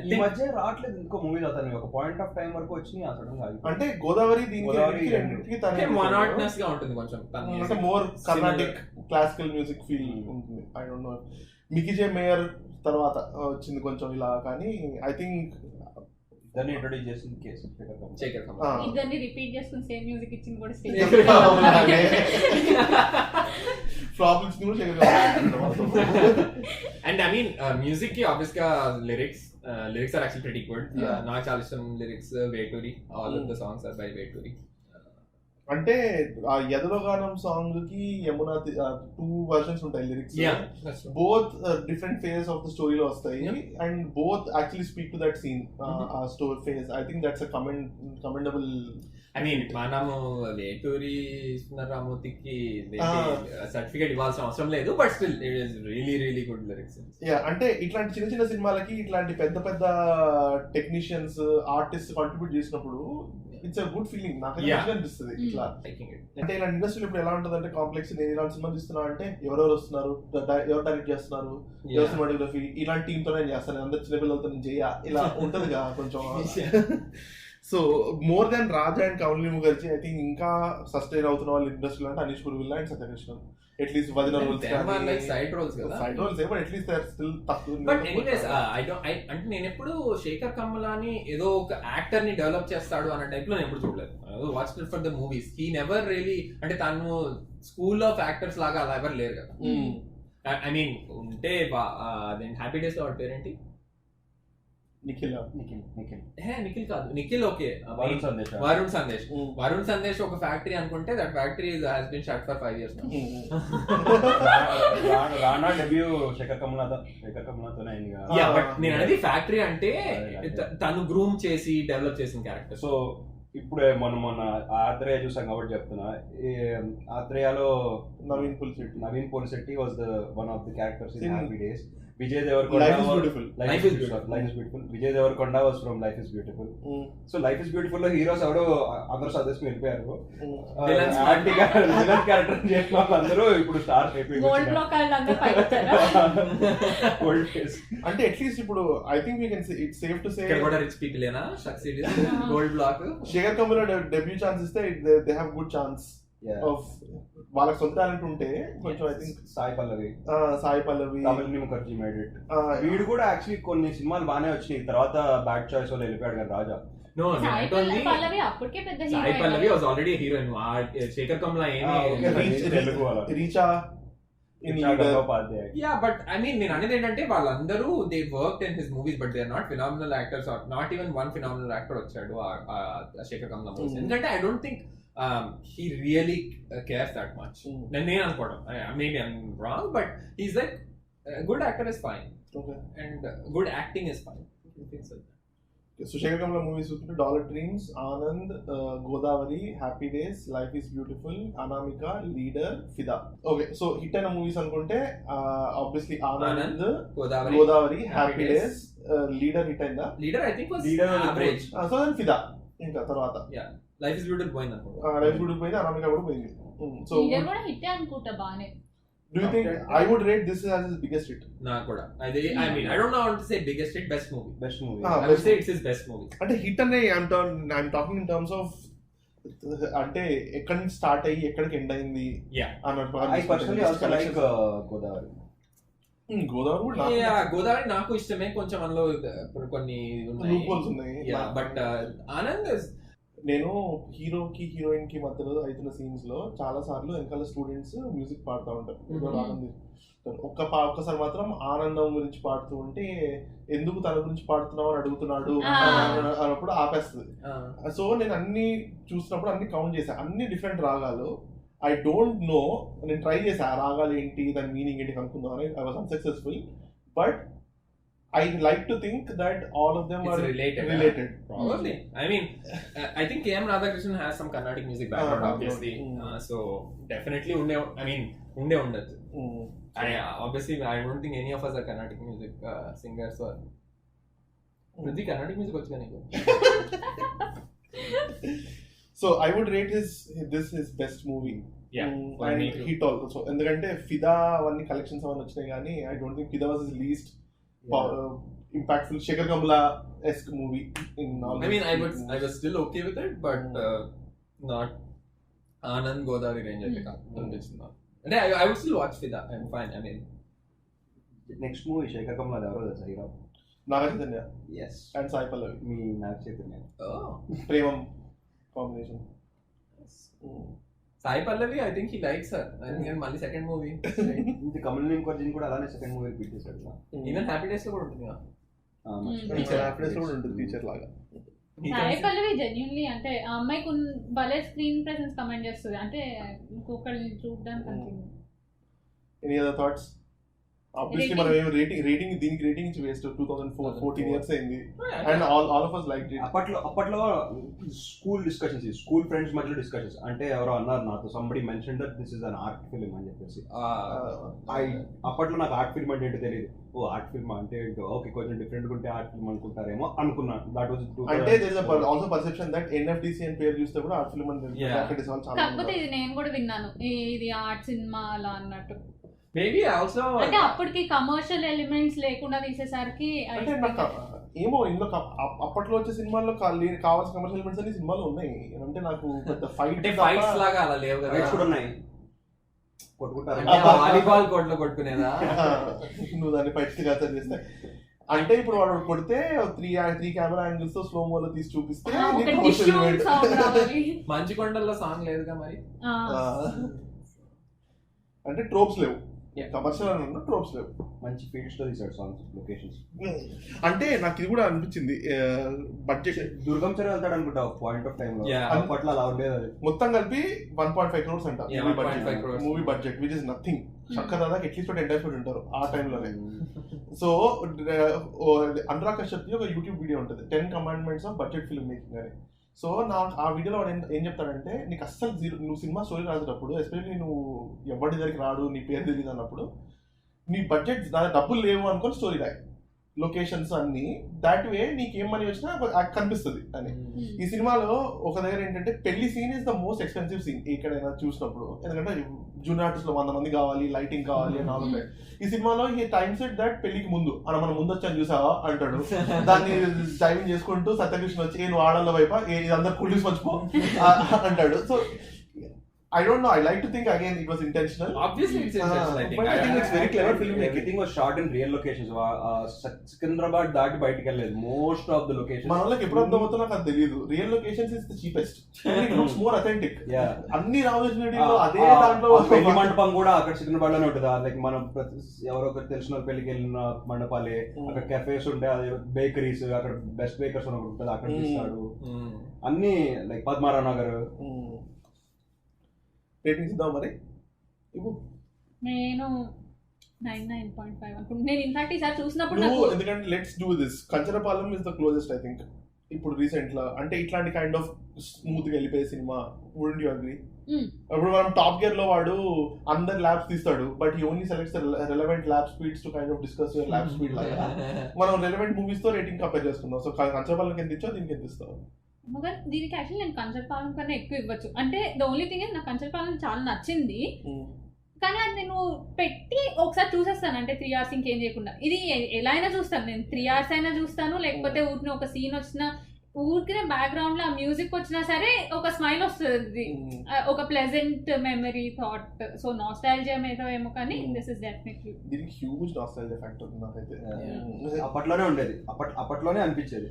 ఈ మధ్య రావట్లేదు ఇంకో మూవీ అవుతాను, ఒక పాయింట్ ఆఫ్ టైం వరకు వచ్చినాయి అసలు. అంటే గోదావరి దీనికి మోనోటనస్ గా ఉంటుంది కొంచెం, అంటే more Carnatic classical music feel ఉంటుంది. I don't know Mickey Mayer తర్వాత వచ్చింది కొంచెం ఇలా, కానీ ఐ థింక్ దాన్ని ఇంట్రొడ్యూస్ చేసింది శేఖర్ కమ్ముల. ఇద్దరిని రిపీట్ చేసుకుని సేమ్ మ్యూజిక్ ఇచ్చింది కూడా ప్రాబ్లమ్స్ కూడా Sekhar. And I mean music కి ఆబ్వియస్ గా lyrics are actually pretty good. నాకు చాలా ఇష్టం lyrics. Veturi, all of the songs are by Veturi. అంటే ఆ ఎదలో గానం సాంగ్ కి యమునా 2 వర్షన్స్ ఉంటాయి lyrics. Both different phase of the స్టోరీలో వస్తాయి and both actually speak to that scene, ఆ story phase. I think that's commendable. I mean మనము వేటూరి రామూర్తికి సర్టిఫికేట్ ఇవ్వాల్సిన అవసరం లేదు, but still it is really really good lyrics. అంటే ఇట్లాంటి చిన్న చిన్న సినిమాలకి ఇట్లాంటి పెద్ద పెద్ద టెక్నీషియన్స్, ఆర్టిస్ట్ కాంట్రిబ్యూట్ చేసినప్పుడు ఇట్స్ అ గుడ్ ఫీలింగ్. నాకు అనిపిస్తుంది ఇట్లా. అంటే ఇలా ఇండస్ట్రీలో ఇప్పుడు ఎలా ఉంటుంది అంటే కాంప్లెక్స్. నేను ఇలాంటి సినిమా తీస్తున్నా అంటే ఎవరెవరు వస్తున్నారు, ఎవరు డైరెక్ట్ చేస్తున్నారు, ఎవరు సినిమాటోగ్రఫీ, ఇలాంటి టీమ్ తో నేను చేస్తాను, అందరు చిన్నపిల్లలతో నేను చేయ, ఇలా ఉంటది కదా కొంచెం. So more than Raja and Kamalini Mukherjee I think ఇంకా సస్టైన్ అవుతున్న వాళ్ళు ఇండస్ట్రీలో అంటే అనీష్ కురువిల్లా అండ్ సత్య కృష్ణన్. అట్లీస్ట్ వదిన రోల్స్ సైడ్ రోల్స్ కదా, side roles but at least they are still తక్కువ. బట్ ఎనీవేస్ అంటే నేను ఎప్పుడు శేఖర్ కమ్ములాని ఏదో ఒక యాక్టర్ ని డెవలప్ చేస్తాడు అన్న టైప్ లో నేను ఎప్పుడు చూడలేదు. Watch for the movies he never really, అంటే తను స్కూల్ ఆఫ్ యాక్టర్స్ లాగా అలా ఎవరు లేరు కదా. ఐ మీన్ ఉంటే హ్యాపీ డేస్ లో పేరేంటి, నిఖిల్ కాదు, నిఖిల్ ఓకే, వరుణ్ సందేశ్. వరుణ్ సందేశ్ ఒక ఫ్యాక్టరీ అనుకుంటే that factory has been shut for 5 years. Rana debut Sekhar కమ్ములతోనే అయింది. బట్ నేను అనేది ఫ్యాక్టరీ అంటే తను గ్రూమ్ చేసి డెవలప్ చేసిన క్యారెక్టర్. సో ఇప్పుడే మొన్న ఆత్రేయ చూసాం కాబట్టి చెప్తున్నా. ఆత్రేయలో Naveen Polishetty was the one of the characters in Happy Days. Vijay Devarkonda Life is Beautiful. Life is Beautiful. Vijay Devarkonda was from Life is Beautiful. So Life is Beautiful లో heroes ఎవడో అందరూ సదస్సుకు వెళ్ళిపోయారు. విలన్ క్యారెక్టర్ చేసిన వాళ్ళందరూ ఇప్పుడు stars gold black అందరూ పైకి వచ్చారా? Gold face. అంటే అట్లీస్ట్ ఇప్పుడు I think we can say it's safe to say ఇక్కడ కూడా రిచ్ పీపుల్ ఏనా succeed gold black. Sekhar Kammula debut chance ఇస్తే they have good chance of వాళ్ళకి సొంత టాలెంట్ ఉంటే కొంచెం I think Sai Pallavi Kamalini Mukherjee made it. వీడు కూడా యాక్చువల్లీ కొన్ని సినిమాలు బాగానే వచ్చినాయి, తర్వాత బ్యాడ్ చాయిస్ వాళ్ళు వెళ్ళిపోయాడు కదా రాజా. No, సాయి పల్లవి అప్పటికే పెద్ద hero. Sai Pallavi was already hero. Shekhar Kammula Richa Yeah, but I mean, నేను అనేది ఏంటంటే వాళ్ళందరూ they worked in his movies, but they are not phenomenal actors, or not even one phenomenal actor వచ్చాడు శేఖర్ కమ్లా మూవీస్. ఎందుకంటే I don't think he really cares that much. నేను అనుకోవడం, maybe I'm wrong, but he's like good actor is fine, and good acting is fine. So Sekhar Kammula movies చూస్తుంటే Dollar Dreams, Anand, Godavari, Happy Days, Life Is Beautiful, Anamika, Leader, Fidaa. Okay, so hit అయిన movies అనుకుంటే obviously Anand, Godavari, Happy Days, Leader hit అయిందా? Leader I think was average. So then Fidaa ఇంకా తర్వాత life is beautiful పోయింది అనుకుంటా. Life beautiful పోయింది, అనామిక కూడా పోయింది. సో లీడర్ కూడా హిట్ అనుకుంటా బానే. Do you think I would rate this as his biggest hit? Nah, kuda. I mean, I don't know how to say biggest hit, best movie. I would say it's his best movie. అంటే hit అనే I'm talking in terms of అంటే ఎక్కడి నుంచి start అయ్యి ఎక్కడికి end అయింది. I personally also like Godavari. Godavari నాకు ఇష్టమే. కొంచెం అందులో కొన్ని ఉన్నాయి. బట్ ఆనంద్ నేను హీరోకి హీరోయిన్ కి మధ్యలో అవుతున్న సీన్స్ లో చాలా సార్లు వెనకాల స్టూడెంట్స్ మ్యూజిక్ పాడుతూ ఉంటారు. ఒక్కసారి మాత్రం ఆనందం గురించి పాడుతూ ఉంటే ఎందుకు తన గురించి పాడుతున్నావు అని అడుగుతున్నాడు అన్నప్పుడు ఆపేస్తుంది. సో నేను అన్ని చూసినప్పుడు అన్ని కౌంట్ చేశాను, అన్ని డిఫరెంట్ రాగాలు. ఐ డోంట్ నో, నేను ట్రై చేశాను ఆ రాగాలు ఏంటి, దాని మీనింగ్ ఏంటి కనుక్కుందాం అని. I was unsuccessful, but I like to think that all of them are related. Probably. I mean, I think K.M Radhakrishna has some Carnatic music background, obviously. So definitely unde undadu. Obviously, I don't think any of us are Carnatic music singers or. Ridhi, Carnatic music vachcha neeku. So I would rate his best movie. Yeah. And hit also. ఎందుకంటే ఫిదా అవన్నీ collections అవన్నీ వచ్చినాయి కానీ I don't think ఫిదా was his least impactful Sekhar Kammula-esque movie in all. I mean, I was still okay with it, but not Anand Godavari range అయితే అనిపించింది. అంటే I would still watch Fida. I'm fine. I mean, next movie Sekhar Kammula ఎవరో తెలుసా hero? Naga Chaitanya. Yes. And Sai Pallavi. Me Naga Chaitanya. Oh. Premam combination. Sai Pallavi I think he likes her. I think మళ్ళీ second movie ఇది కమలిని ముఖర్జీ కూడా అలానే second movie repeat చేశాడు. Even happy Days లో కూడా ఉంటుంది కదా. హ్యాపీ డేస్ లో కూడా ఉంటుంది టీచర్ లాగా. సాయి పల్లవి జెన్యూన్లీ అంటే ఆ అమ్మాయికి భలే స్క్రీన్ ప్రెసెన్స్ కమెంట్ చేస్తుంది. అంటే ఇంకొకరిని చూడడానికి అనుకుంటుంది. Any other thoughts? Obviously మనం ఏం రేటింగ్ దీనికి రేటింగ్ ఇచ్చి వేస్ట్. 2014 ఇయర్స్ అయింది and all of us liked it. అప్పట్లో స్కూల్ డిస్కషన్స్, స్కూల్ ఫ్రెండ్స్ మధ్యలో డిస్కషన్స్. అంటే ఎవరో అన్నారు నాతో, somebody mentioned that this is an art film అని చెప్పేసి. అప్పట్లో నాకు ఆర్ట్ ఫిల్మ్ అంటే ఏంటో తెలియదు. ఓ ఆర్ట్ ఫిల్మ్ అంటే ఓకే కొంచెం డిఫరెంట్ ఉంటే ఆర్ట్ ఫిల్మ్ అనుకుంటారేమో అనుకున్నాను. దట్ వాజ్ అంటే there is also perception that NFDC అని పేరు చూస్తే కూడా ఆర్ట్ ఫిల్మ్ అని కాకపోతే ఇది నేను కూడా విన్నాను, ఇది ఆర్ట్ సినిమా అలా అన్నట్టు. మేబీ ఆల్సో అంటే అప్పటికి కమర్షియల్ ఎలిమెంట్స్ లేకుండా తీసేసరికి ఏమో ఇందులో అప్పట్లో వచ్చే సినిమాల్లో కావాల్సిన కమర్షియల్ ఎలిమెంట్స్ అన్ని సినిమాలు ఉన్నాయి. అంటే నాకు పెద్ద ఫైట్స్ లాగా అలా లేవు కదా. ఫైట్స్ కూడా ఉన్నాయి. కొట్టుకుంటారు, వాలీబాల్ కోర్టులో కొట్టుకునేదా నువ్వు దాన్ని ఫైట్స్ గా చేస్తే. అంటే ఇప్పుడు వాడు కొడితే త్రీ కెమెరా యాంగిల్స్ తో స్లో మోలో తీసి చూపిస్తే మంచి కొండల్లో సాంగ్ లేదుగా మరి. అంటే ట్రోప్స్ లేవు, కమర్షియల్ అని ఉన్న ట్రోప్స్ లేవు. మంచి ఫీల్డ్స్ లో తీసాడు సాంగ్స్, లొకేషన్స్. అంటే నాకు ఇది కూడా అనిపించింది, బడ్జెట్ దుర్గం చెరువు వెళ్తాడు అనుకుంటా పాయింట్ ఆఫ్ టైం లో. అప్పట్లో అలా ఉండేది. మొత్తం కలిపి 1.5 crores అంట movie budget, which is nothing. చక్క దాదాపు అట్లీస్ట్ 10 times ఉంటారు ఆ టైంలోనే. సో అనురాగ్ కశ్యప్ ఒక యూట్యూబ్ వీడియో ఉంటుంది, 10 commandments of budget film making అని. సో నాకు ఆ వీడియోలో వాడు ఏం చెప్తాడంటే, నీకు అస్సలు నువ్వు సినిమా స్టోరీ రాసేటప్పుడు, ఎస్పెషల్లీ నువ్వు ఎవరి దగ్గరికి రాడు, నీ పేరు తెలియదు అన్నప్పుడు, నీ బడ్జెట్ డబ్బులు లేవు అనుకోని స్టోరీ రాయి, లొకేషన్స్ అన్ని దాట్ వే నీకేం మనీ వచ్చినా కనిపిస్తుంది అని. ఈ సినిమాలో ఒక దగ్గర ఏంటంటే పెళ్లి scene is the most expensive scene ఎక్కడైనా చూసినప్పుడు, ఎందుకంటే జూనియర్ ఆర్టిస్ట్ లో 100 మంది కావాలి, లైటింగ్ కావాలి అని ఆల్ ఉంటాయి. ఈ సినిమాలో ఈ టైమ్ సెట్ దట్ పెళ్లికి ముందు మనం ముందు వచ్చాను చూసావా అంటాడు, దాన్ని టైమింగ్ చేసుకుంటూ సత్యకృష్ణ వచ్చి నువ్వు ఆడల వైపు ఇదందరూ కూల్ మర్చిపో అంటాడు. So I don't know. I like to think again it was intentional. Obviously it's intentional. But I think it's very clever film. Everything was shot in real locations. Secunderabad దాటి బయటికి వెళ్ళలేదు. Most of the locations. మన వాళ్ళకి ఎప్పుడు అర్థమవుతుందో నాకు తెలియదు. Real locations is the cheapest. It looks more authentic. Yeah. అన్ని రామోజీ వీడియోలో అదే దాంట్లో పెళ్లి మండపం కూడా అక్కడ సికింద్రాబాద్ లోనే ఉంటుంది. లైక్ మనం ఎవరో ఒకరు తెలిసిన పెళ్లికి వెళ్ళిన మండపాలే, అక్కడ కెఫేస్ ఉంటాయి, అదే బేకరీస్, అక్కడ బెస్ట్ బేకర్స్ అని ఒకటి ఉంటుంది, అక్కడ తీస్తాడు. అన్ని లైక్ పద్మారావు నగర్. రేటింగ్స్ ఇద్దాం మరి. నేను 9.5 అనుకుంటున్నాను. నేను ఇన్ఫాక్ట్ ఈసారి చూసినప్పుడు ఎందుకంటే let's do this, Kancharapalem is the closest I think ఇప్పుడు రీసెంట్ లా. అంటే ఇట్లాంటి కైండ్ ఆఫ్ స్మూత్ గా వెళ్ళిపోయే సినిమా. Wouldn't you agree? ఇప్పుడు మనం టాప్ గేర్ లో వాడు అందరు ల్యాబ్స్ తీస్తాడు, but he only selects relevant lab speeds to kind of discuss your lab speed లాగా. మనం రెలెవెంట్ మూవీస్ తో రేటింగ్ కంపేర్ చేసుకుందాం. సో కంచరపాలెంకి ఎంత ఇచ్చావు, దీనికి ఎంత ఇస్తావు? దీనికి యాక్చువల్లీ నేను కంచరపాలెం కన్నా ఎక్కువ ఇవ్వచ్చు. అంటే ద ఓన్లీ థింగ్ నాకు కంచరపాలెం చాలా నచ్చింది, కానీ అది నేను పెట్టి ఒకసారి చూసేస్తాను. అంటే 3 hours ఇంకేం చేయకుండా. ఇది ఎలా అయినా చూస్తాను నేను, 3 hours అయినా చూస్తాను, లేకపోతే ఊరికి ఒక సీన్ వచ్చినా, ఊరికే బ్యాక్గ్రౌండ్ లో ఆ మ్యూజిక్ వచ్చినా సరే ఒక స్మైల్ వస్తుంది, ఒక pleasant memory thought. So nostalgia మీద ఏమో, కానీ దిస్ ఇస్ డెఫినెట్లీ దీనికి హ్యూజ్ నాస్టాల్జియా ఫ్యాక్టర్ ఉంది నాకైతే. అప్పట్లోనే ఉండేది, అప్పట్లోనే అనిపించేది.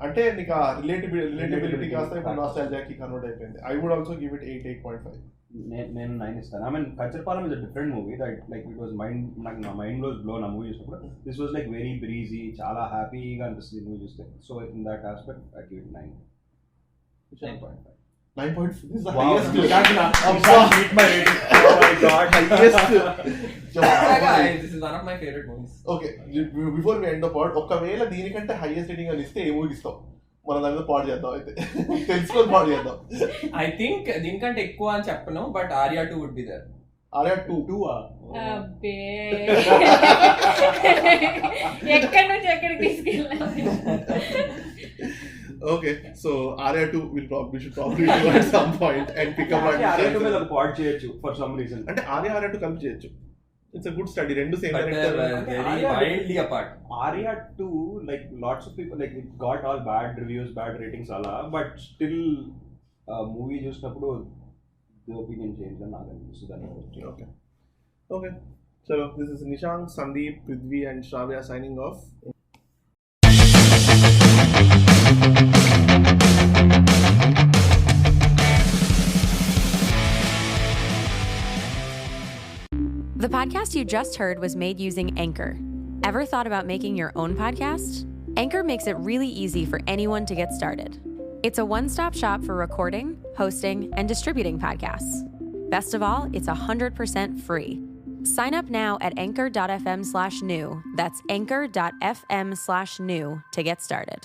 అంటే నీకు ఆ రిలేటబిలిటీ కాస్త ఇప్పుడు నాస్టాల్జియాకి కన్వర్ట్ అయిపోయింది. I would also give it 8.5. నేను 9 ఇస్తాను. I mean Kancharapalem is a different movie that like it was నాకు నా మైండ్ వాజ్ బ్లోన్ ఆ మూవీ చూసినప్పుడు. This was like very breezy, చాలా హ్యాపీగా అనిపిస్తుంది మూవీ చూస్తే. So in that aspect I give it 9. 9.5 is the Wow. highest. You can't beat my rating. Oh my god. Highest. This is one of my favorite movies. Okay, before we end the pod, ఒకవేళ దీనికంటే highest rating అని ఇస్తే ఏ movie ఇస్తావు? మనం దాని మీద పాడు చేద్దాం అయితే, తెలుసుకొని పాడు చేద్దాం. I think దీనికంటే ఎక్కువ అని చెప్పను, but Arya 2 would be there. Arya 2 ఎక్కడి నుంచి ఎక్కడికి తీసుకెళ్ళాలి. Okay, so Arya 2 we should probably do at some point and pick up on Arya 2 మీద ఒక పాడ్ చేయొచ్చు for some reason. అంటే Arya 2 కలిపి చేయొచ్చు. It's a good study. రెండు same But very wildly apart. Arya 2 like lots of people like it got all bad reviews, bad ratings ala, but still movie చూసినప్పుడు the opinion changed and నాకు అనిపిస్తుంది. Okay. So this is Nishank, Sandeep, Prithvi and Shravya signing off. The podcast you just heard was made using Anchor. Ever thought about making your own podcast? Anchor makes it really easy for anyone to get started. It's a one-stop shop for recording, hosting, and distributing podcasts. Best of all, it's 100% free. Sign up now at anchor.fm/new. That's anchor.fm/new to get started.